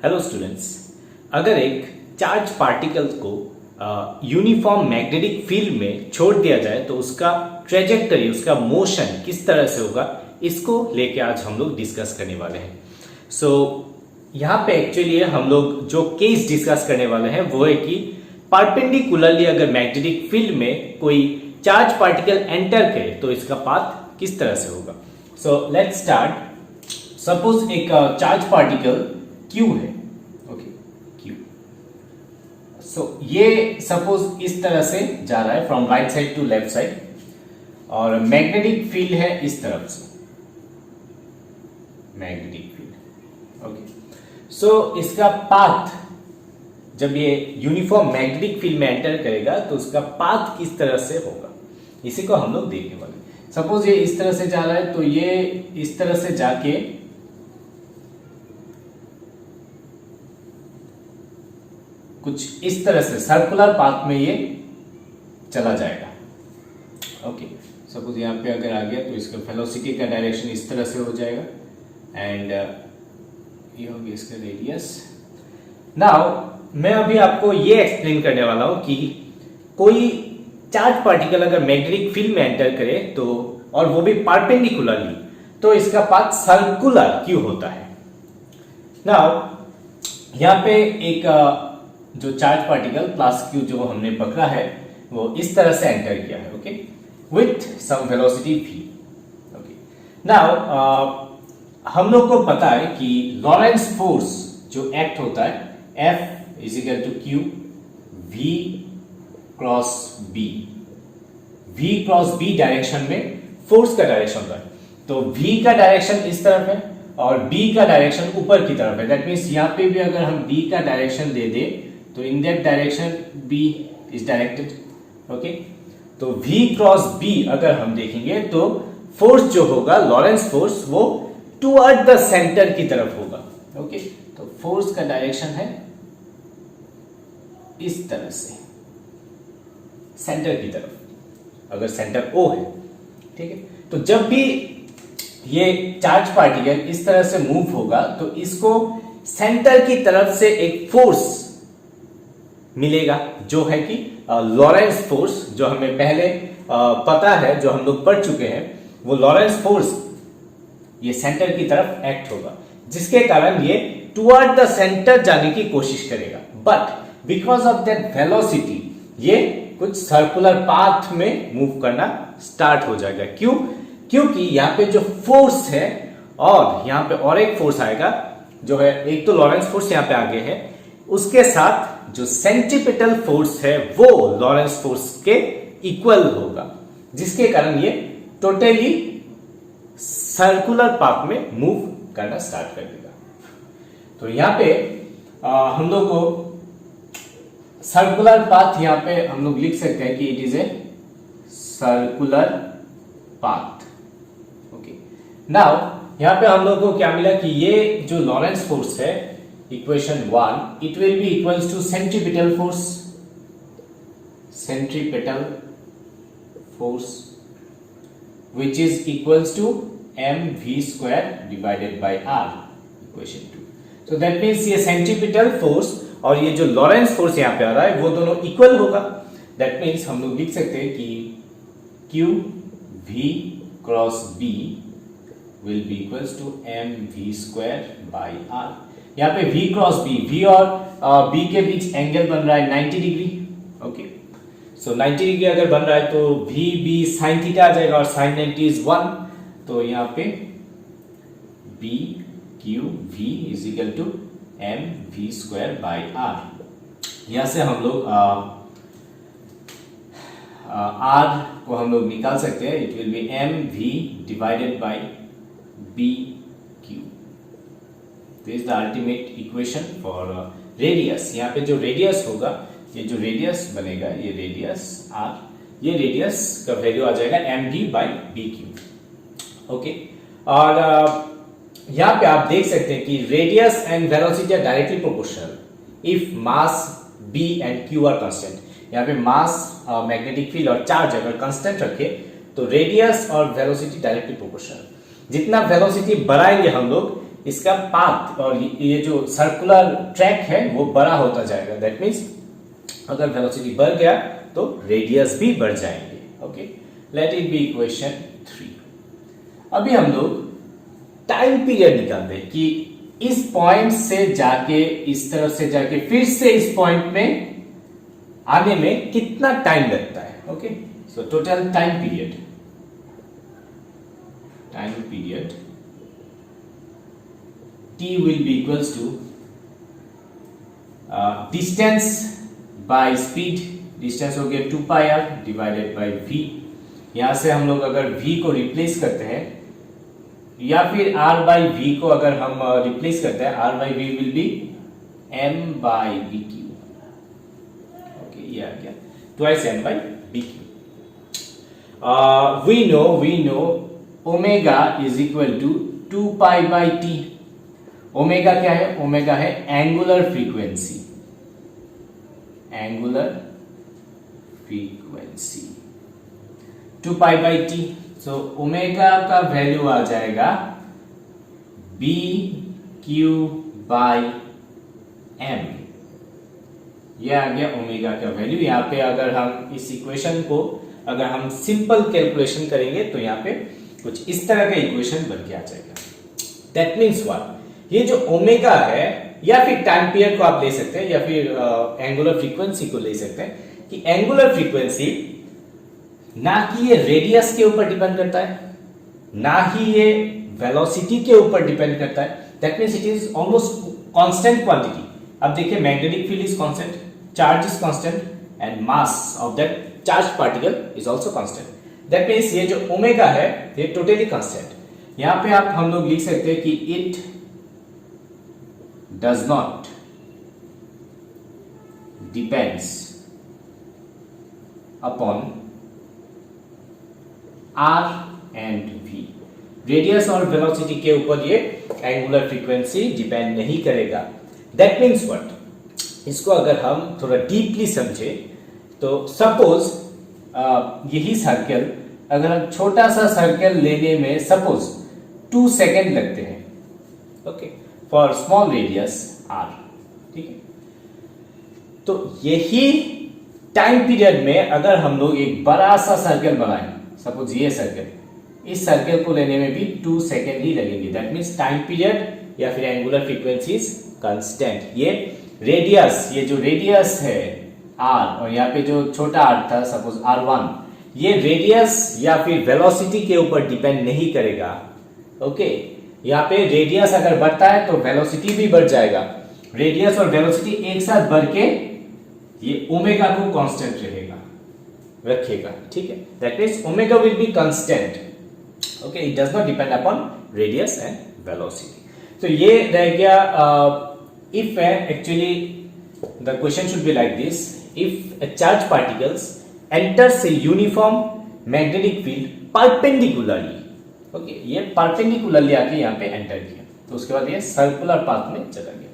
Hello students, अगर एक charge particle को यूनिफॉर्म मैग्नेटिक फील्ड में छोड़ दिया जाए तो उसका ट्रेजेक्टरी, उसका मोशन किस तरह से होगा, इसको लेके आज हम लोग डिस्कस करने वाले हैं। यहाँ पे एक्चुअली हम लोग जो केस डिस्कस करने वाले हैं वो है कि परपेंडिकुलरली अगर मैग्नेटिक फील्ड में कोई चार्ज पार्टिकल एंटर करे तो इसका पाथ किस तरह से होगा। So let's start. सपोज एक चार्ज पार्टिकल Q है, ओके Q। सो ये सपोज इस तरह से जा रहा है from right side to left side और मैग्नेटिक फील्ड है इस तरफ से, मैग्नेटिक फील्ड, ओके। सो इसका पाथ जब ये यूनिफॉर्म मैग्नेटिक फील्ड में एंटर करेगा तो उसका पाथ किस तरह से होगा, इसी को हम लोग देखने वाले। सपोज ये इस तरह से जा रहा है तो ये इस तरह से जाके कुछ इस तरह से सर्कुलर पाथ में ये चला जाएगा, ओके। सपोज यहां पे अगर आ गया तो इसका वेलोसिटी का डायरेक्शन इस तरह से हो जाएगा एंड ये हो गया इसका रेडियस। नाउ मैं अभी आपको ये एक्सप्लेन करने वाला हूं कि कोई चार्ज पार्टिकल अगर मैग्नेटिक फील्ड में एंटर करे तो, और वो भी परपेंडिकुलरली, तो इसका पाथ सर्कुलर क्यों होता है। नाउ यहां पे एक जो चार्ज पार्टिकल प्लस Q जो हमने पकड़ा है वो इस तरह से एंटर किया है, okay, with some velocity v, okay. Now हम लोग को पता है कि लॉरेंस फोर्स जो एक्ट होता है F is equal to Q V cross B, V cross B direction में फोर्स का डायरेक्शन होता है। तो V का डायरेक्शन इस तरफ है और B का डायरेक्शन ऊपर की तरफ है। दैट मीन्स यहाँ पे भी अगर हम B का डायरेक्शन दे दे तो in that direction B is directed, okay. तो V क्रॉस B अगर हम देखेंगे तो फोर्स जो होगा, लॉरेंस फोर्स, वो टुवर्ड द सेंटर की तरफ होगा, ओके। तो फोर्स का डायरेक्शन है इस तरह से, सेंटर की तरफ, अगर सेंटर O है, ठीक है। तो जब भी ये चार्ज पार्टिकल इस तरह से मूव होगा तो इसको सेंटर की तरफ से एक फोर्स मिलेगा जो है कि लॉरेंस फोर्स, जो हमें पहले पता है, जो हम लोग पढ़ चुके हैं, वो लॉरेंस फोर्स ये सेंटर की तरफ एक्ट होगा, जिसके कारण ये टुवर्ड द सेंटर जाने की कोशिश करेगा। But because of that velocity ये कुछ सर्कुलर पाथ में मूव करना स्टार्ट हो जाएगा। क्यों? क्योंकि यहाँ पे जो फोर्स है और यहाँ पे और एक फोर्स आएगा जो है, एक तो लॉरेंस फोर्स यहाँ पे आगे है, उसके साथ जो सेंट्रीपिटल फोर्स है वो लॉरेंस फोर्स के इक्वल होगा, जिसके कारण ये टोटली सर्कुलर पाथ में मूव करना स्टार्ट कर देगा। तो यहाँ पे हम लोग को सर्कुलर पाथ, यहाँ पे हम लोग लिख सकते हैं कि it is a circular path, okay. Now यहाँ पे हम लोग को क्या मिला कि ये जो लॉरेंस फोर्स है, equation 1, it will be equals to centripetal force, centripetal force which is equals to mv square divided by r, equation 2। so that means ये सेंट्रीपिटल फोर्स और ये जो लॉरेंस फोर्स यहाँ पे आ रहा है वो दोनों इक्वल होगा। दैट मीन्स हम लोग लिख सकते हैं कि Q V cross B will be equals to mv square by r। यहाँ पे V क्रॉस B, V और B के बीच एंगल बन रहा है 90 डिग्री, ओके। सो 90 डिग्री अगर बन रहा है तो V B साइन थीटा आ जाएगा और साइन 90 इज 1। तो यहाँ पे B Q V is equal to mv square by r। यहाँ से हम लोग r को हम लोग निकाल सकते हैं। It will B mv divided by b q। This is the ultimate equation for radius. यहाँ पे जो रेडियस होगा, ये जो रेडियस बनेगा, ये रेडियस r, ये रेडियस का वैल्यू आ जाएगा md by B Q, okay. और यहाँ पे आप देख सकते हैं कि radius and velocity are directly proportional if mass b and q are constant. यहाँ पे मास, मैग्नेटिक फील्ड और चार्ज अगर कांस्टेंट रखे तो रेडियस और वेलोसिटी डायरेक्टली प्रोपोर्शनल। जितना वेलोसिटी बढ़ाएंगे हम लोग, इसका पाथ और ये जो सर्कुलर ट्रैक है वो बड़ा होता जाएगा। दैट मीन्स अगर वेलोसिटी बढ़ गया तो रेडियस भी बढ़ जाएंगे। Okay, let it be equation 3। अभी हम लोग टाइम पीरियड निकालते हैं कि इस पॉइंट से जाके इस तरफ से जाके फिर से इस पॉइंट में आने में कितना टाइम लगता है। Okay, so total time period t will be equals to distance by speed, distance हो गया 2 pi r divided by v। यहां से हम लोग अगर v को रिप्लेस करते हैं या फिर r by v को अगर हम रिप्लेस करते हैं, r by v will be m by bq। Okay, ये आ गया twice m by bq। we know omega is equal to 2 pi by t। Omega क्या है? ओमेगा है angular frequency, 2 pi by t। So omega का value आ जाएगा BQ by m। यह आ गया ओमेगा का वैल्यू। यहां पे अगर हम इस इक्वेशन को अगर हम सिंपल कैलकुलेशन करेंगे तो यहां पे कुछ इस तरह का इक्वेशन बन के आ जाएगा। That means what? ये जो ओमेगा है या फिर टाइम पीरियड को आप ले सकते हैं या फिर एंगुलर फ्रीक्वेंसी को ले सकते हैं कि एंगुलर फ्रीक्वेंसी ना कि ये रेडियस के ऊपर डिपेंड करता है, ना ही ये वेलोसिटी के ऊपर डिपेंड करता है। That means it is almost constant quantity. अब देखिए, magnetic field is constant, charge is constant and mass of that charge particle is also constant. That means ये जो ओमेगा है ये टोटली कांस्टेंट। यहां पे आप हम लोग लिख सकते हैं कि it does not depends upon r and v। Radius और वेलोसिटी के ऊपर ये एंगुलर फ्रीक्वेंसी डिपेंड नहीं करेगा। That means what? इसको अगर हम थोड़ा डीपली समझे तो सपोज यही सर्कल, अगर हम छोटा सा सर्कल लेने में सपोज 2 सेकेंड लगते हैं, okay, for small radius r, ठीक है। तो यही टाइम पीरियड में अगर हम लोग एक बड़ा सा सर्कल बनाएं, सपोज ये सर्कल, इस सर्कल को लेने में भी 2 सेकेंड ही लगेंगे। दैट मीन्स टाइम पीरियड या फिर एंगुलर फ्रीक्वेंसी इज कांस्टेंट। ये रेडियस, ये जो रेडियस है r और यहाँ पे जो छोटा r था सपोज r1, ये रेडियस या फिर वेलोसिटी के ऊपर डिपेंड नहीं करेगा। ओके, यहाँ पे रेडियस अगर बढ़ता है तो वेलोसिटी भी बढ़ जाएगा। रेडियस और वेलोसिटी एक साथ बढ़ के ये ओमेगा को कांस्टेंट रखेगा, ठीक है। That means omega will be constant. Okay, it does not depend upon radius and velocity. तो ये रह गया if actually the question should be like this, if a charged particles enters a uniform magnetic field perpendicularly। Okay, ये perpendicularly आके यहाँ पे enter किया तो उसके बाद ये सर्कुलर पाथ में चला गया।